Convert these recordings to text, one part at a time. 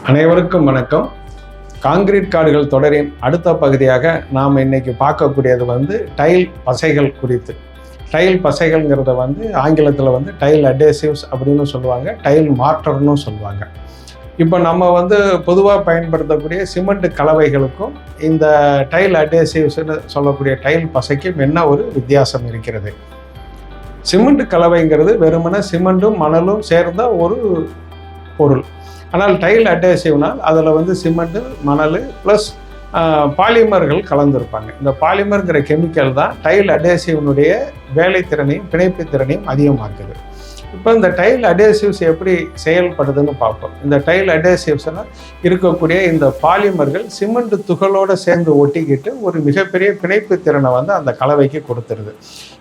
அனைவருக்கும் வணக்கம். காங்கிரீட் காடுகள் தொடரின் அடுத்த பகுதியாக நாம் இன்னைக்கு பார்க்கக்கூடியது டைல் பசைகள் குறித்து. டைல் பசைகள்ங்கிறத ஆங்கிலத்தில் டைல் அடேசிவ்ஸ் அப்படின்னு சொல்லுவாங்க, டைல் மார்ட்டர்னு சொல்லுவாங்க. இப்போ நம்ம பொதுவாக பயன்படுத்தக்கூடிய சிமெண்ட் கலவைகளுக்கும் இந்த டைல் அடேசிவ்ஸ்னு சொல்லக்கூடிய டைல் பசைக்கும் என்ன ஒரு வித்தியாசம் இருக்கிறது? சிமெண்ட் கலவைங்கிறது வெறுமனே சிமெண்ட்டும் மணலும் சேர்ந்த ஒரு பொருள். ஆனால் டைல் அடேசிவ்னால் அதில் சிமெண்ட்டு, மணல் ப்ளஸ் பாலிமர்கள் கலந்துருப்பாங்க. இந்த பாலிமர்ங்கிற கெமிக்கல் தான் டைல் அடேசிவ்னுடைய வேலைத்திறனையும் பிணைப்பு திறனையும் அதிகமாக்குது. இப்போ இந்த டைல் அடேசிவ்ஸ் எப்படி செயல்படுதுன்னு பார்ப்போம். இந்த டைல் அடேசிவ்ஸ்னால் இருக்கக்கூடிய இந்த பாலிமர்கள் சிமெண்ட் துகளோடு சேர்ந்து ஒட்டிக்கிட்டு ஒரு மிகப்பெரிய பிணைப்பு திறனை அந்த கலவைக்கு கொடுத்துருது.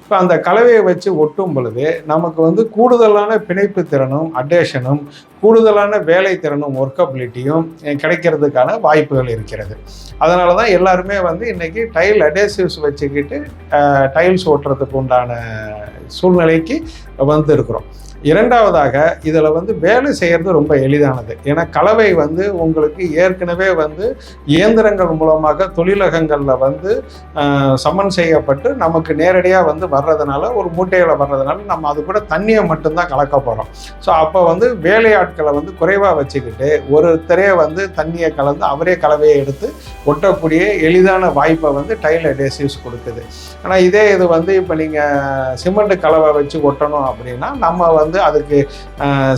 இப்போ அந்த கலவையை வச்சு ஒட்டும் பொழுது நமக்கு கூடுதலான பிணைப்பு திறனும் அடேஷனும் கூடுதலான வேலை திறனும் ஒர்க்கபிலிட்டியும் கிடைக்கிறதுக்கான வாய்ப்புகள் இருக்கிறது. அதனால தான் எல்லாருமே இன்றைக்கி டைல் அடேசிவ்ஸ் வச்சுக்கிட்டு டைல்ஸ் ஓட்டுறதுக்கு உண்டான சூழ்நிலைக்கு இருக்கிறோம். இரண்டாவதாக இதில் வேலை செய்கிறது ரொம்ப எளிதானது. ஏன்னா கலவை உங்களுக்கு ஏற்கனவே இயந்திரங்கள் மூலமாக தொழிலகங்களில் சமன் செய்யப்பட்டு நமக்கு நேரடியாக வர்றதுனால, ஒரு மூட்டையில் வர்றதுனால நம்ம அது கூட தண்ணியை மட்டும்தான் கலக்க போகிறோம். ஸோ அப்போ வேலையாட்களை குறைவாக வச்சுக்கிட்டு ஒருத்தரே தண்ணியை கலந்து அவரே கலவையை எடுத்து ஒட்டக்கூடிய எளிதான வாய்ப்பை டைல் அடேசிவ்ஸ் கொடுக்குது. ஆனால் இதே இது இப்போ நீங்கள் சிமெண்ட் கலவை வச்சு ஒட்டணும் அப்படின்னா நம்ம அதுக்கு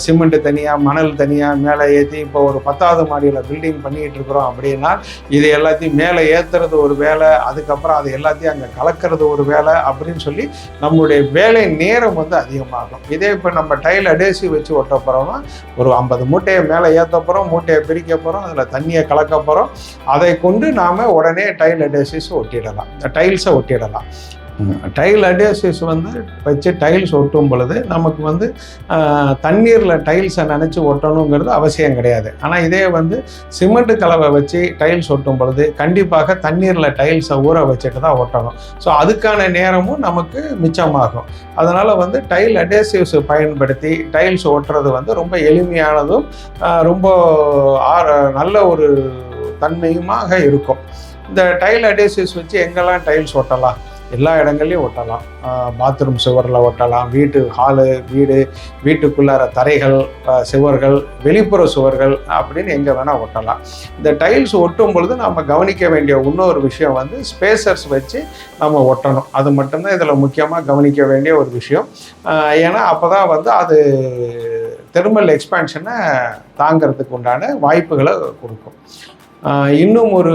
சிமெண்ட் தனியாக, மணல் தனியாக மேலே ஏற்றி, இப்போ ஒரு 10வது மாடியில் பில்டிங் பண்ணிகிட்டு இருக்கிறோம் அப்படின்னா இது எல்லாத்தையும் மேலே ஏற்றுறது ஒரு வேலை, அதுக்கப்புறம் அது எல்லாத்தையும் அங்கே கலக்கிறது ஒரு வேலை அப்படின்னு சொல்லி நம்மளுடைய வேலை நேரம் அதிகமாகும். இதே இப்போ நம்ம டைல் அடேசிவ் வச்சு ஒட்ட போகிறோம்னா ஒரு 50 மூட்டையை மேலே ஏற்ற போகிறோம், மூட்டையை பிரிக்க போகிறோம், அதில் தண்ணியை கலக்க போகிறோம். அதை கொண்டு நாம் உடனே டைல் அடேசிவ்ஸ் ஒட்டிடலாம், டைல்ஸை ஒட்டிடலாம். டைல் அடேசிவ்ஸ் வச்சு டைல்ஸ் ஒட்டும் பொழுது நமக்கு தண்ணீரில் டைல்ஸை நினச்சி ஒட்டணுங்கிறது அவசியம் கிடையாது. ஆனால் இதே சிமெண்ட் கலவை வச்சு டைல்ஸ் ஒட்டும் பொழுது கண்டிப்பாக தண்ணீரில் டைல்ஸை ஊற வச்சுட்டு தான் ஒட்டணும். ஸோ அதுக்கான நேரமும் நமக்கு மிச்சமாகும். அதனால் டைல் அடேசிவ்ஸ் பயன்படுத்தி டைல்ஸ் ஒட்டுறது ரொம்ப எளிமையானதும் ரொம்ப நல்ல ஒரு தன்மையுமாக இருக்கும். இந்த டைல் அடேசிவ்ஸ் வச்சு எங்கெல்லாம் டைல்ஸ் ஒட்டலாம்? எல்லா இடங்கள்லையும் ஒட்டலாம். பாத்ரூம் சுவரில் ஒட்டலாம், வீட்டு ஹாலு, வீட்டுக்குள்ளார தரைகள், சுவர்கள், வெளிப்புற சுவர்கள் அப்படின்னு எங்கே வேணால் ஒட்டலாம். இந்த டைல்ஸ் ஒட்டும் பொழுது நம்ம கவனிக்க வேண்டிய இன்னொரு விஷயம் ஸ்பேசர்ஸ் வச்சு நம்ம ஒட்டணும். அது மட்டும்தான் இதில் முக்கியமாக கவனிக்க வேண்டிய ஒரு விஷயம். ஏன்னா அப்போ தான் அது தெர்மல் எக்ஸ்பான்ஷனை தாங்கிறதுக்கு உண்டான வாய்ப்புகளை கொடுக்கும். இன்னும் ஒரு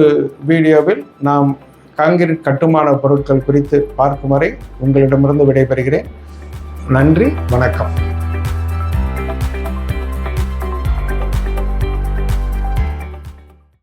வீடியோவில் நாம் காங்கிரீட் கட்டுமான பொருட்கள் குறித்து பார்க்கும் வரை உங்களிடமிருந்து விடைபெறுகிறேன். நன்றி, வணக்கம்.